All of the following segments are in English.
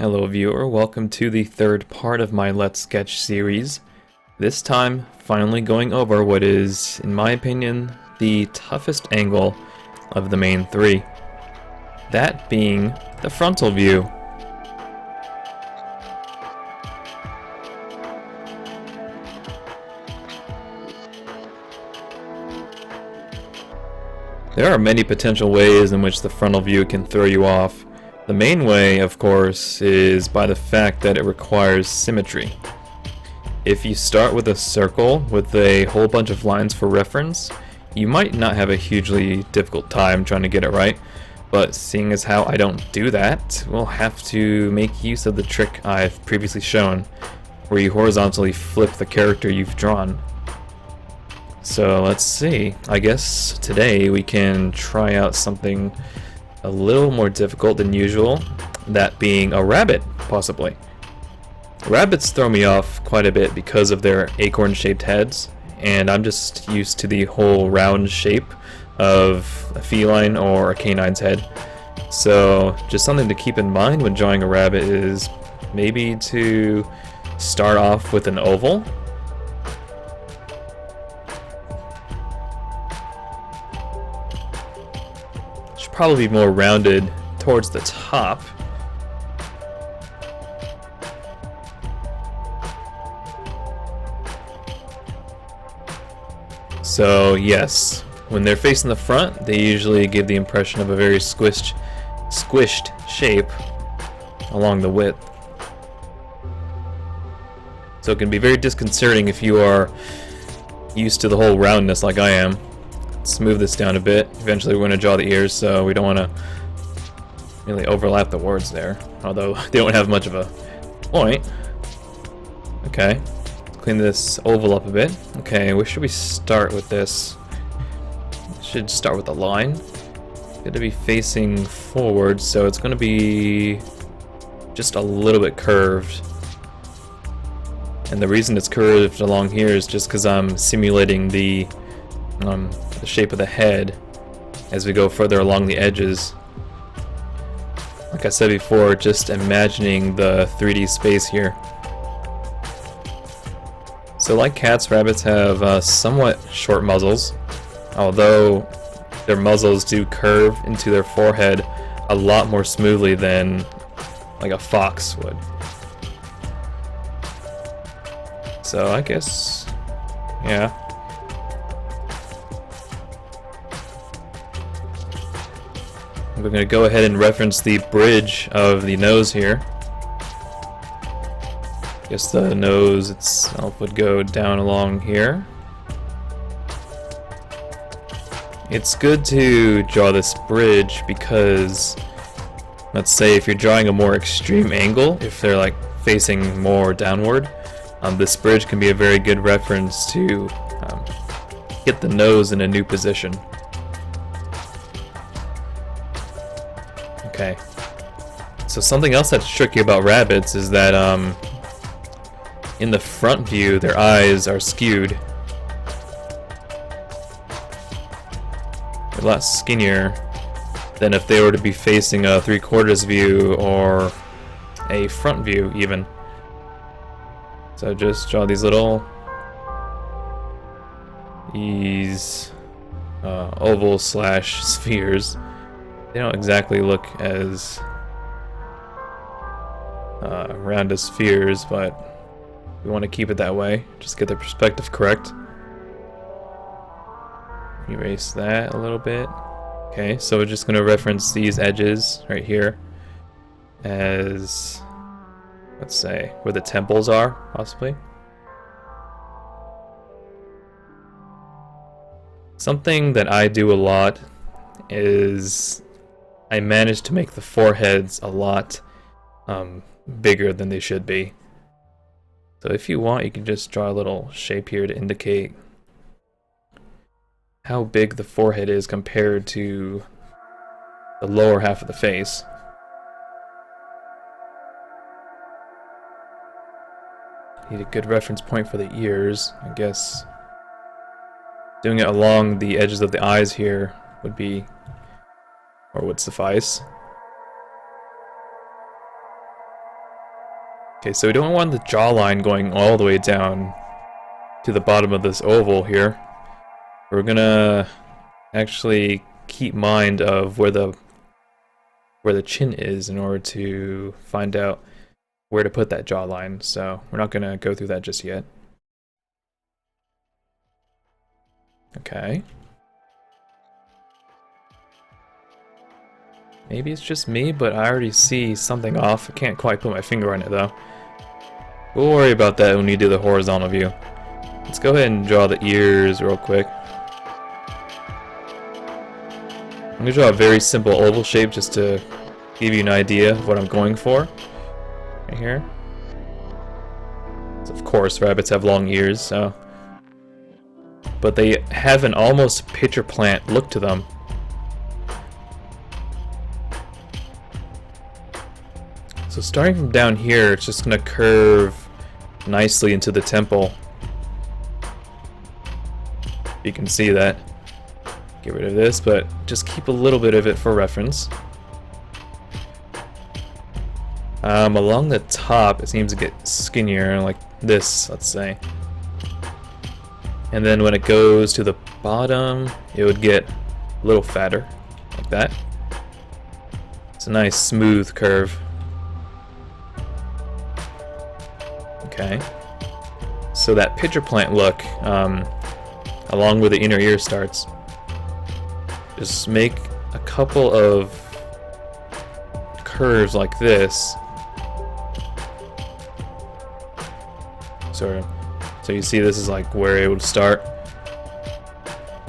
Hello viewer, welcome to the third part of my Let's Sketch series. This time, finally going over what is, in my opinion, the toughest angle of the main three. That being the frontal view. There are many potential ways in which the frontal view can throw you off. The main way, of course, is by the fact that it requires symmetry. If you start with a circle with a whole bunch of lines for reference, you might not have a hugely difficult time trying to get it right, but seeing as how I don't do that, we'll have to make use of the trick I've previously shown, where you horizontally flip the character you've drawn. So let's see, I guess today we can try out something a little more difficult than usual, that being a rabbit, possibly. Rabbits throw me off quite a bit because of their acorn-shaped heads, and I'm just used to the whole round shape of a feline or a canine's head. So just something to keep in mind when drawing a rabbit is maybe to start off with an oval. Probably be more rounded towards the top. So yes, when they're facing the front, they usually give the impression of a very squished shape along the width. So it can be very disconcerting if you are used to the whole roundness like I am. Let's move this down a bit. Eventually we're going to draw the ears, so we don't want to really overlap the words there, although they don't have much of a point. Okay, let's clean this oval up a bit. Okay, where should we start with this? Should start with the line. It's going to be facing forward, so it's going to be just a little bit curved. And the reason it's curved along here is just because I'm simulating the shape of the head as we go further along the edges. Like I said before, just imagining the 3D space here. So like cats, rabbits have somewhat short muzzles, although their muzzles do curve into their forehead a lot more smoothly than like a fox would. So I guess, yeah. We're going to go ahead and reference the bridge of the nose here. Guess the nose itself would go down along here. It's good to draw this bridge because, let's say if you're drawing a more extreme angle, if they're like facing more downward, this bridge can be a very good reference to get the nose in a new position. Okay, so something else that's tricky about rabbits is that in the front view their eyes are skewed. They're a lot skinnier than if they were to be facing a 3/4 view or a front view even. So just draw these little oval slash spheres. They don't exactly look as round as spheres, but we want to keep it that way. Just get the perspective correct. Erase that a little bit. Okay, so we're just going to reference these edges right here as, let's say, where the temples are, possibly. Something that I do a lot is I managed to make the foreheads a lot bigger than they should be. So if you want, you can just draw a little shape here to indicate how big the forehead is compared to the lower half of the face. Need a good reference point for the ears, I guess. Doing it along the edges of the eyes here would be, or would suffice. Okay, so we don't want the jawline going all the way down to the bottom of this oval here. We're gonna actually keep mind of where the chin is in order to find out where to put that jawline. So we're not gonna go through that just yet. Okay. Maybe it's just me, but I already see something off. I can't quite put my finger on it though. We'll worry about that when we do the horizontal view. Let's go ahead and draw the ears real quick. I'm gonna draw a very simple oval shape just to give you an idea of what I'm going for. Right here. So of course, rabbits have long ears, so. But they have an almost pitcher plant look to them. So starting from down here, it's just gonna curve nicely into the temple. You can see that. Get rid of this, but just keep a little bit of it for reference. Along the top, it seems to get skinnier, like this, let's say. And then when it goes to the bottom, it would get a little fatter, like that. It's a nice smooth curve. Okay. So that pitcher plant look, along where the inner ear starts, just make a couple of curves like this. Sort of. So you see this is like where it would start.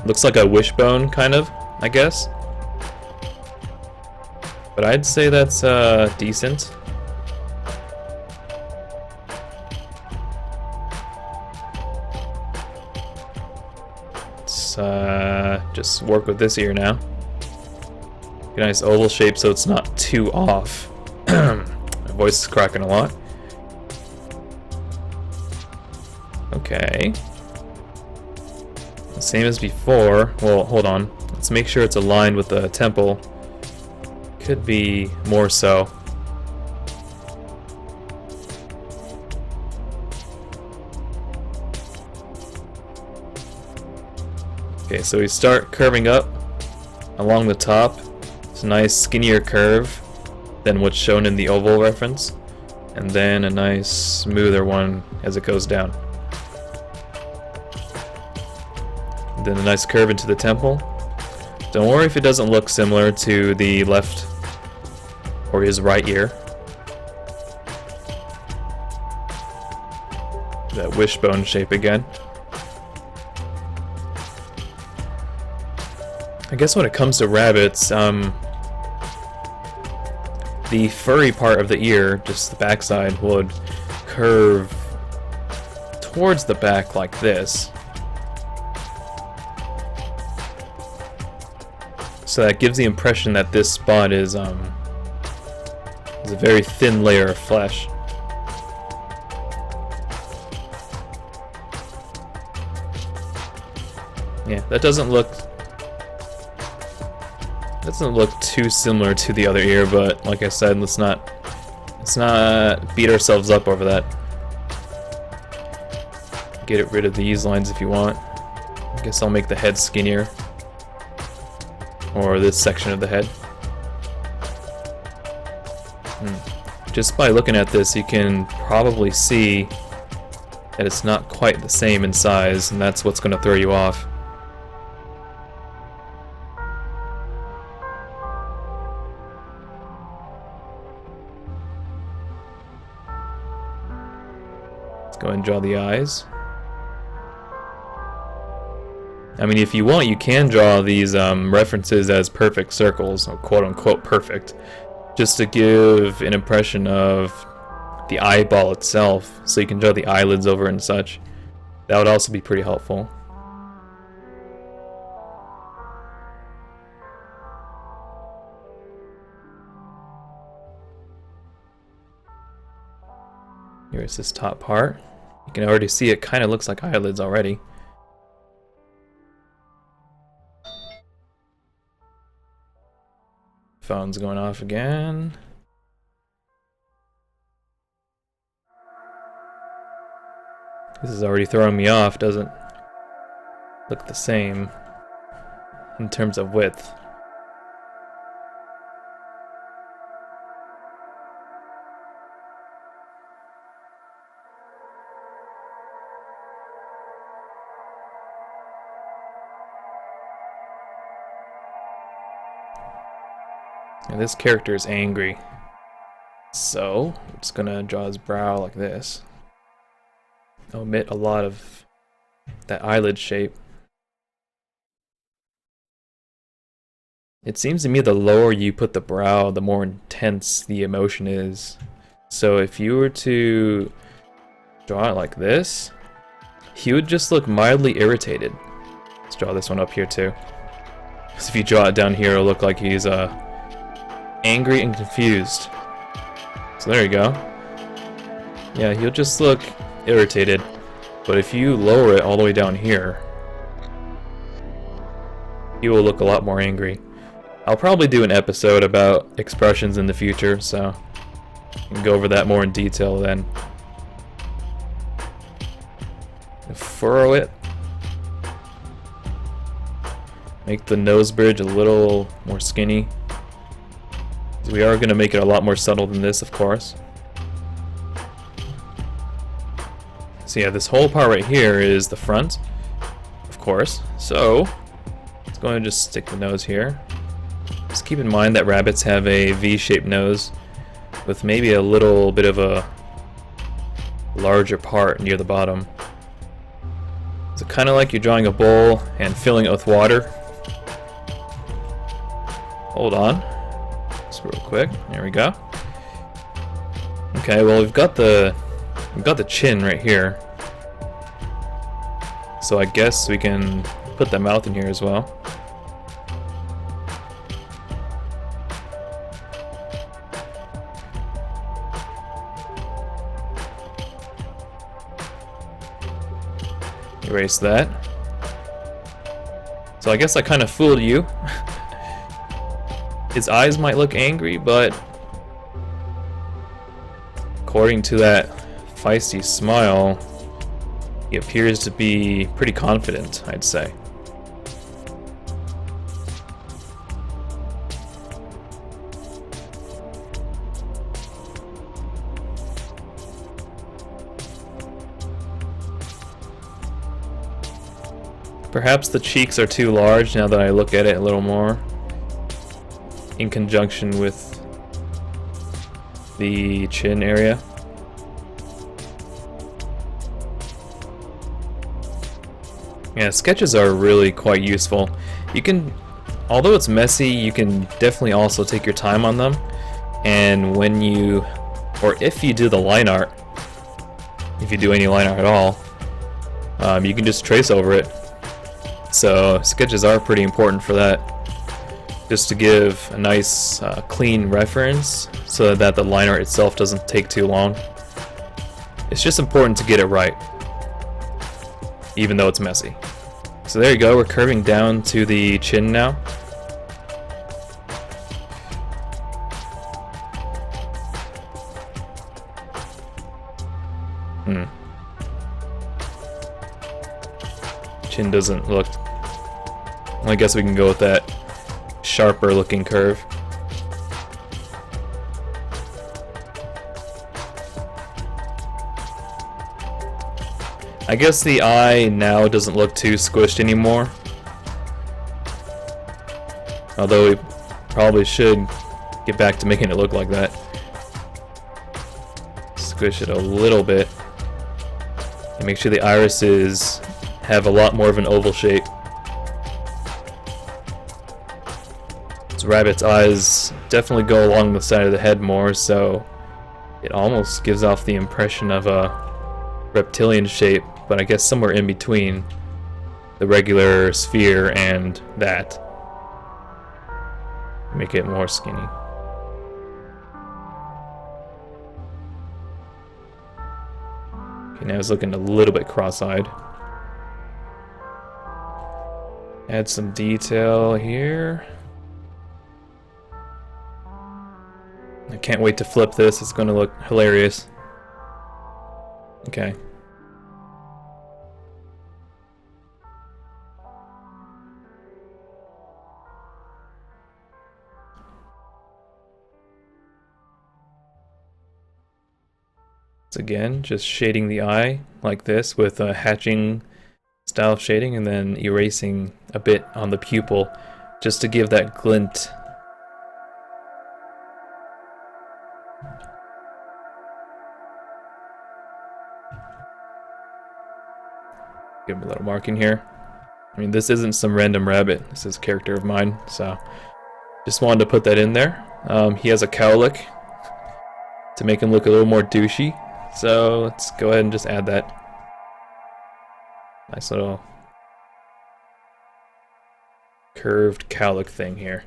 Looks like a wishbone, kind of, I guess. But I'd say that's decent. Let's just work with this ear now. Get a nice oval shape so it's not too off. My voice is cracking a lot. Okay. Same as before. Well, hold on. Let's make sure it's aligned with the temple. Could be more so. Okay, so we start curving up along the top. It's a nice skinnier curve than what's shown in the oval reference. And then a nice smoother one as it goes down. Then a nice curve into the temple. Don't worry if it doesn't look similar to the left or his right ear. That wishbone shape again. I guess when it comes to rabbits, the furry part of the ear, just the backside, would curve towards the back like this. So that gives the impression that this spot is a very thin layer of flesh. Yeah, that doesn't look too similar to the other ear, but like I said, let's not beat ourselves up over that. Get rid of these lines if you want. I guess I'll make the head skinnier. Or this section of the head. Just by looking at this, you can probably see that it's not quite the same in size, and that's what's going to throw you off. Let's go ahead and draw the eyes. I mean, if you want, you can draw these references as perfect circles, or quote-unquote perfect, just to give an impression of the eyeball itself, so you can draw the eyelids over and such. That would also be pretty helpful. Here's this top part. You can already see it kind of looks like eyelids already. Phone's going off again. This is already throwing me off, doesn't look the same in terms of width. And this character is angry. So, I'm just gonna draw his brow like this. Omit a lot of that eyelid shape. It seems to me the lower you put the brow, the more intense the emotion is. So if you were to draw it like this, he would just look mildly irritated. Let's draw this one up here too. Because if you draw it down here, it'll look like he's angry and confused. So there you go. Yeah, he'll just look irritated. But if you lower it all the way down here, he will look a lot more angry. I'll probably do an episode about expressions in the future, so I can go over that more in detail then. Furrow it. Make the nose bridge a little more skinny. We are going to make it a lot more subtle than this, of course. So yeah, this whole part right here is the front, of course. So let's go ahead and just stick the nose here. Just keep in mind that rabbits have a V-shaped nose with maybe a little bit of a larger part near the bottom. So kind of like you're drawing a bowl and filling it with water. Hold on. Just real quick. There we go. Okay, well we've got the chin right here. So I guess we can put the mouth in here as well. Erase that. So I guess I kind of fooled you. His eyes might look angry, but according to that feisty smile, he appears to be pretty confident, I'd say. Perhaps the cheeks are too large now that I look at it a little more, in conjunction with the chin area. Yeah, sketches are really quite useful. You can, although it's messy, you can definitely also take your time on them. And when you, or if you do the line art, if you do any line art at all, you can just trace over it. So sketches are pretty important for that, just to give a nice clean reference so that the line art itself doesn't take too long. It's just important to get it right, even though it's messy. So there you go, we're curving down to the chin now. Chin doesn't look... I guess we can go with that sharper looking curve. I guess the eye now doesn't look too squished anymore. Although we probably should get back to making it look like that. Squish it a little bit. And make sure the irises have a lot more of an oval shape. This rabbit's eyes definitely go along the side of the head more, so it almost gives off the impression of a reptilian shape, but I guess somewhere in between the regular sphere and that. Make it more skinny. Okay, now it's looking a little bit cross-eyed. Add some detail here. I can't wait to flip this, it's going to look hilarious. Okay. Once again, just shading the eye like this with a hatching style of shading, and then erasing a bit on the pupil just to give that glint. Give him a little marking here. I mean, this isn't some random rabbit. This is a character of mine, so just wanted to put that in there. He has a cowlick to make him look a little more douchey, so let's go ahead and just add that. Nice little curved cowlick thing here.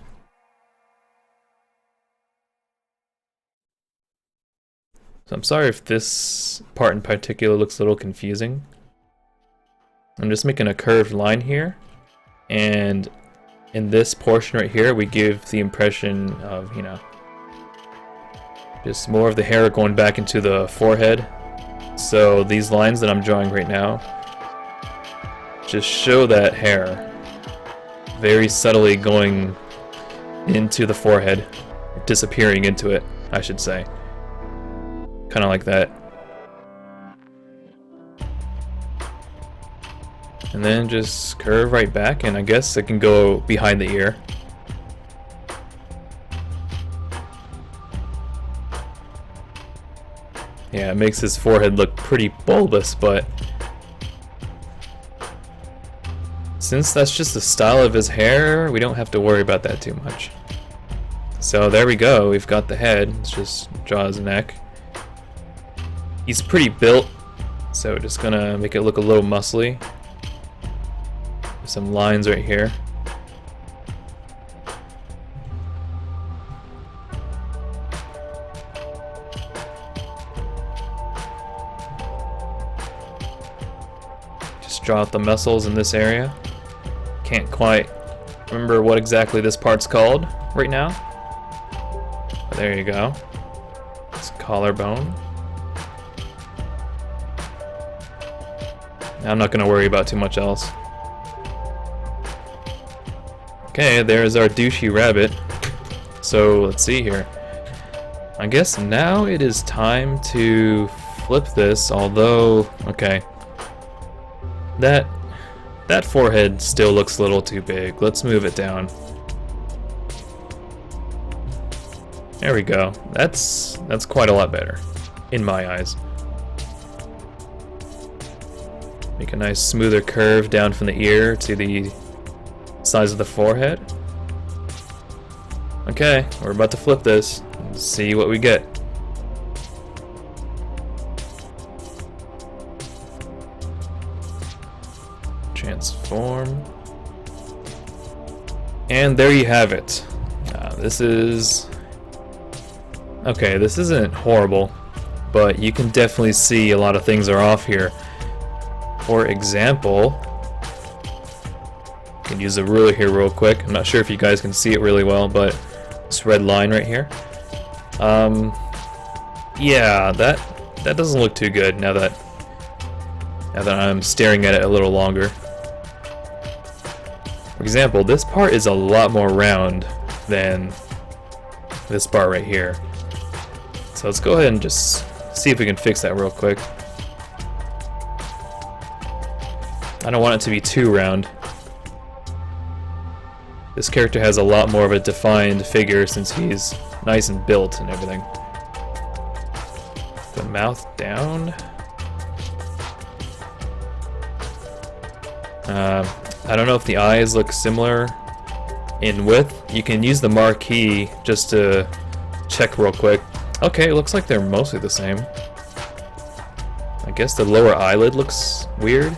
So I'm sorry if this part in particular looks a little confusing. I'm just making a curved line here, and in this portion right here we give the impression of, you know, just more of the hair going back into the forehead. So these lines that I'm drawing right now just show that hair very subtly going into the forehead, disappearing into it, I should say. Kind of like that. And then just curve right back, and I guess it can go behind the ear. Yeah, it makes his forehead look pretty bulbous, but since that's just the style of his hair, we don't have to worry about that too much. So there we go, we've got the head. Let's just draw his neck. He's pretty built, so just gonna make it look a little muscly. Some lines right here. Just draw out the muscles in this area. Can't quite remember what exactly this part's called right now. But there you go. It's collarbone. Now I'm not going to worry about too much else. Okay, there's our douchey rabbit. So let's see here. I guess now it is time to flip this, although, okay. That forehead still looks a little too big. Let's move it down. There we go. That's quite a lot better, in my eyes. Make a nice smoother curve down from the ear to the size of the forehead. Okay, we're about to flip this and see what we get. Transform. And there you have it. This is... okay, this isn't horrible, but you can definitely see a lot of things are off here. For example, I can use a ruler here real quick. I'm not sure if you guys can see it really well, but this red line right here. Yeah, that doesn't look too good now that I'm staring at it a little longer. For example, this part is a lot more round than this part right here. So let's go ahead and just see if we can fix that real quick. I don't want it to be too round. This character has a lot more of a defined figure since he's nice and built and everything. The mouth down. I don't know if the eyes look similar in width. You can use the marquee just to check real quick. Okay, it looks like they're mostly the same. I guess the lower eyelid looks weird.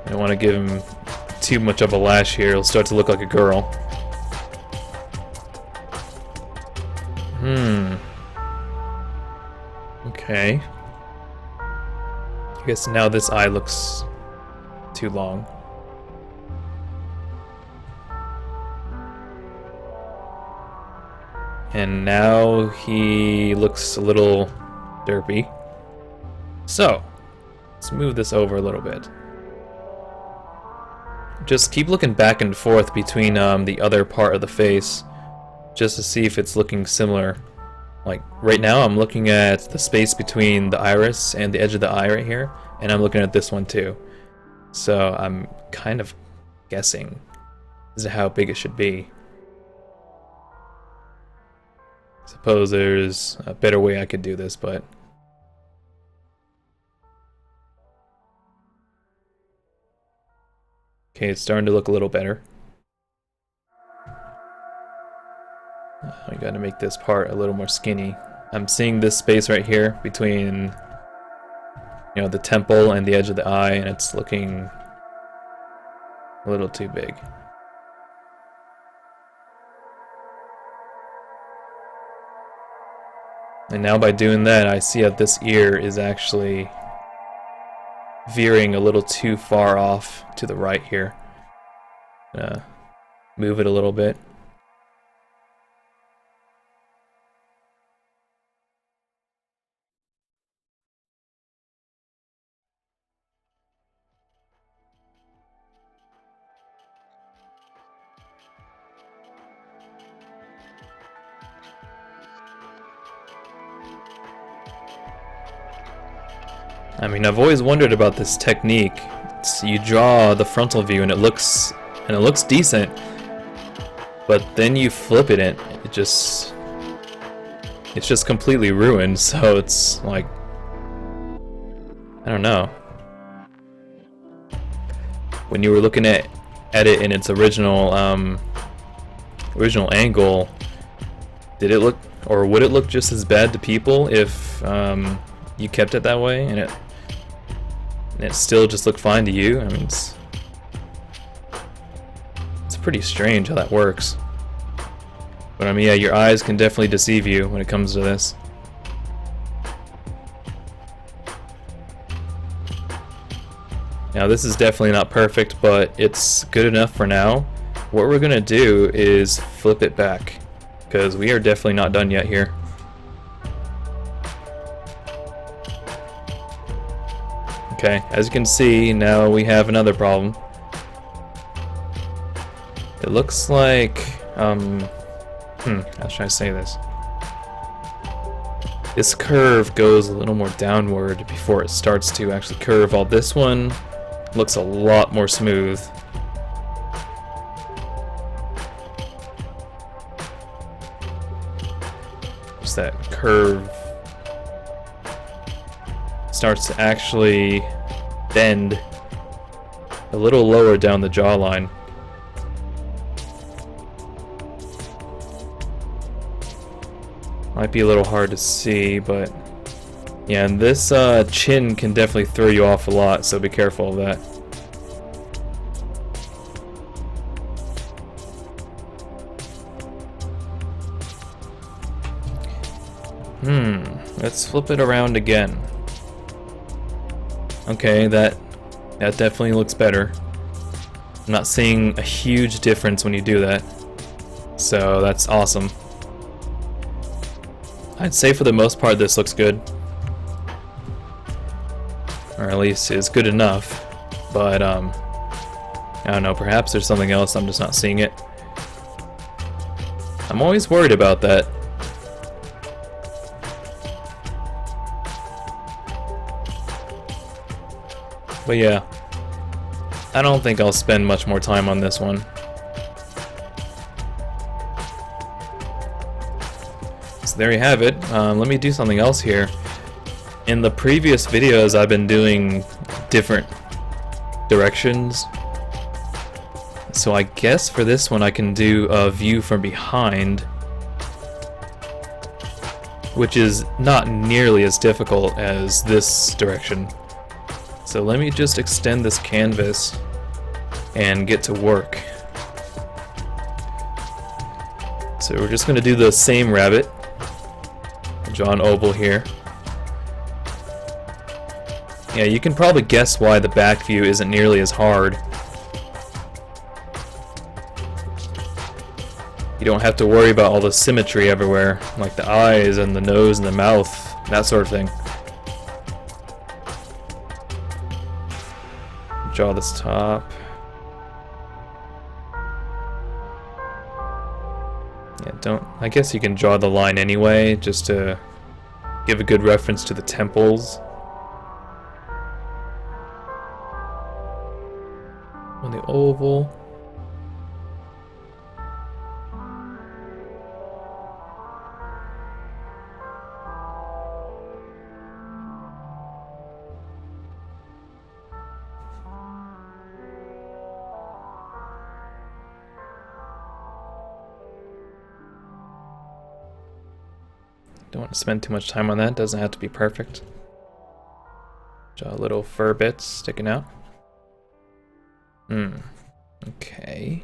I don't want to give him too much of a lash here. He'll start to look like a girl. Okay. I guess now this eye looks too long. And now he looks a little derpy. So, let's move this over a little bit. Just keep looking back and forth between the other part of the face just to see if it's looking similar. Like right now I'm looking at the space between the iris and the edge of the eye right here, and I'm looking at this one too. So I'm kind of guessing this is how big it should be. Suppose there's a better way I could do this, but okay, it's starting to look a little better. I gotta make this part a little more skinny. I'm seeing this space right here between, you know, the temple and the edge of the eye, and it's looking a little too big. And now by doing that, I see that this ear is actually veering a little too far off to the right here. Move it a little bit. I mean, I've always wondered about this technique. You draw the frontal view and it looks decent, but then you flip it and it's just completely ruined. So it's like, I don't know. When you were looking at it in its original angle, did it look, or would it look just as bad to people if you kept it that way and it still just looked fine to you? I mean, it's pretty strange how that works. But I mean, yeah, your eyes can definitely deceive you when it comes to this. Now this is definitely not perfect, but it's good enough for now. What we're gonna do is flip it back, because we are definitely not done yet here. Okay, as you can see, now we have another problem. It looks like, how should I say this? This curve goes a little more downward before it starts to actually curve, while this one looks a lot more smooth. Just that curve starts to actually bend a little lower down the jawline. Might be a little hard to see, but yeah, and this chin can definitely throw you off a lot, so be careful of that. Let's flip it around again. Okay, that definitely looks better. I'm not seeing a huge difference when you do that, so that's awesome. I'd say for the most part this looks good, or at least is good enough, but I don't know, perhaps there's something else, I'm just not seeing it. I'm always worried about that. But yeah, I don't think I'll spend much more time on this one. So there you have it. Let me do something else here. In the previous videos I've been doing different directions. So I guess for this one I can do a view from behind, which is not nearly as difficult as this direction. So let me just extend this canvas and get to work. So we're just going to do the same rabbit. Draw an oval here. Yeah, you can probably guess why the back view isn't nearly as hard. You don't have to worry about all the symmetry everywhere, like the eyes and the nose and the mouth, that sort of thing. Draw this top. Yeah, I guess you can draw the line anyway, just to give a good reference to the temples. On the oval. Don't want to spend too much time on that, doesn't have to be perfect. Draw little fur bits sticking out. Okay.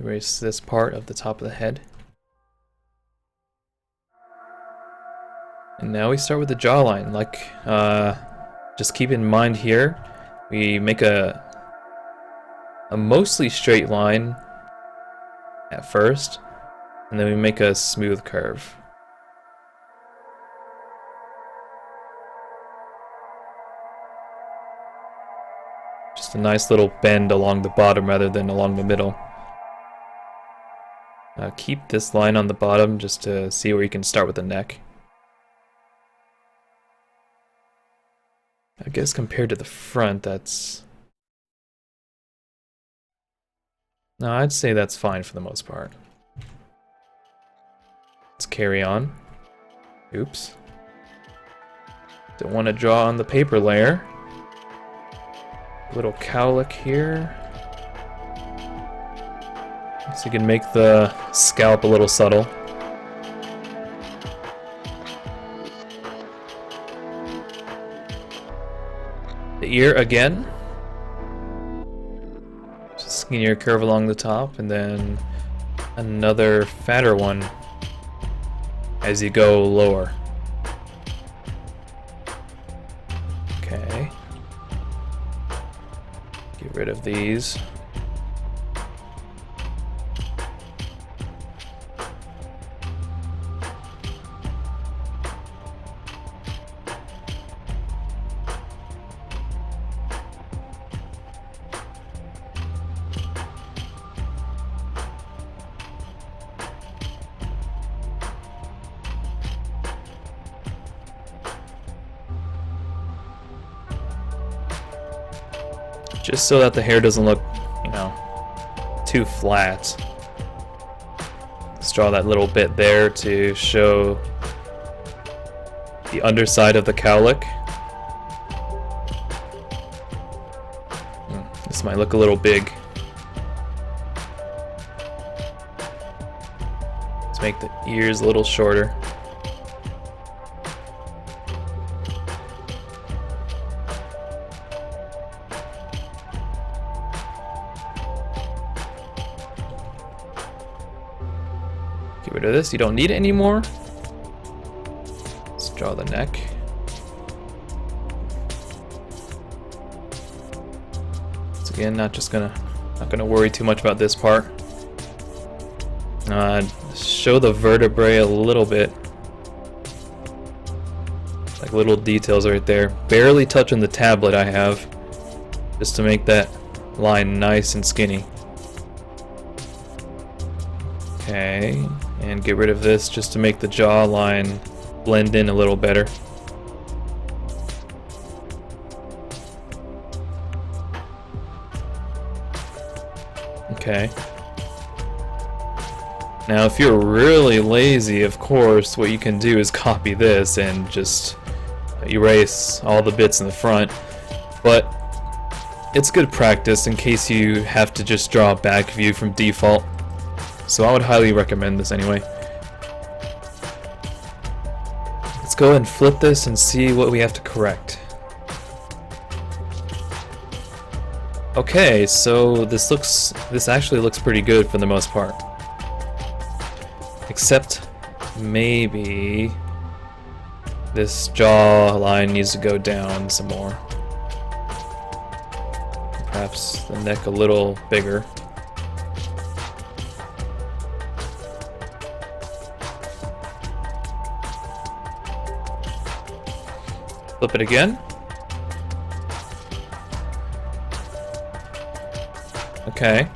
Erase this part of the top of the head. And now we start with the jawline. Just keep in mind here, we make a mostly straight line at first, and then we make a smooth curve. Just a nice little bend along the bottom rather than along the middle. Keep this line on the bottom just to see where you can start with the neck. I guess compared to the front, that's... No, I'd say that's fine for the most part. Let's carry on. Oops. Don't want to draw on the paper layer. Little cowlick here. So you can make the scalp a little subtle. The ear again. Just skinnier curve along the top, and then another fatter one as you go lower. Okay. Get rid of these. Just so that the hair doesn't look, too flat. Let's draw that little bit there to show the underside of the cowlick. This might look a little big. Let's make the ears a little shorter. Get rid of this, you don't need it anymore. Let's draw the neck. Once again, not gonna worry too much about this part. Show the vertebrae a little bit. Like little details right there. Barely touching the tablet I have, just to make that line nice and skinny. Okay, and get rid of this just to make the jawline blend in a little better. Okay. Now if you're really lazy, of course, what you can do is copy this and just erase all the bits in the front. But it's good practice in case you have to just draw a back view from default. So I would highly recommend this anyway. Let's go ahead and flip this and see what we have to correct. Okay, so this actually looks pretty good for the most part. Except maybe this jaw line needs to go down some more. Perhaps the neck a little bigger. Flip it again. Okay.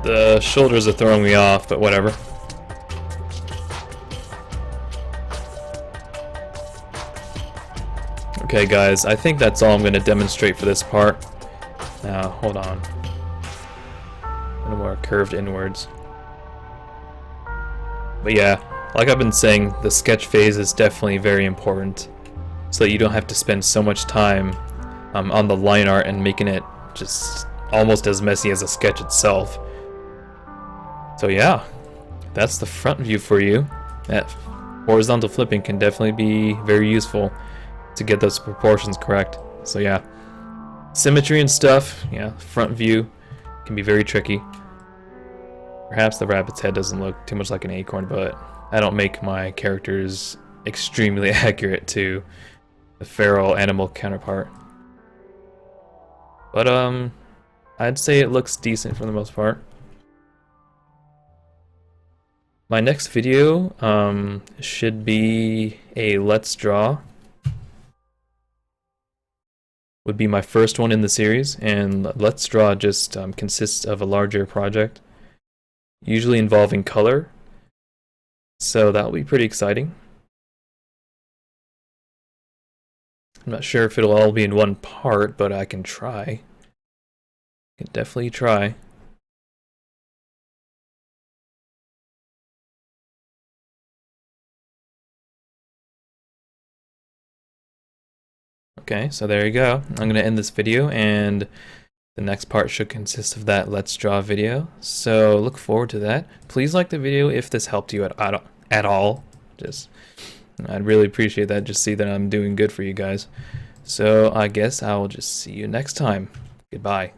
The shoulders are throwing me off, but whatever. Okay guys, I think that's all I'm going to demonstrate for this part. Now, hold on. A little more curved inwards. But yeah, like I've been saying, the sketch phase is definitely very important, so that you don't have to spend so much time on the line art and making it just almost as messy as the sketch itself. So yeah, that's the front view for you. That horizontal flipping can definitely be very useful to get those proportions correct. So yeah, symmetry and stuff, yeah, front view can be very tricky. Perhaps the rabbit's head doesn't look too much like an acorn, but I don't make my characters extremely accurate to the feral animal counterpart. But I'd say it looks decent for the most part. My next video should be a Let's Draw. Would be my first one in the series, and Let's Draw just consists of a larger project, usually involving color. So that'll be pretty exciting. I'm not sure if it'll all be in one part, but I can try. I can definitely try. Okay, so there you go. I'm going to end this video, and the next part should consist of that Let's Draw video. So look forward to that. Please like the video if this helped you at all. I'd really appreciate that. Just see that I'm doing good for you guys. So I guess I will just see you next time. Goodbye.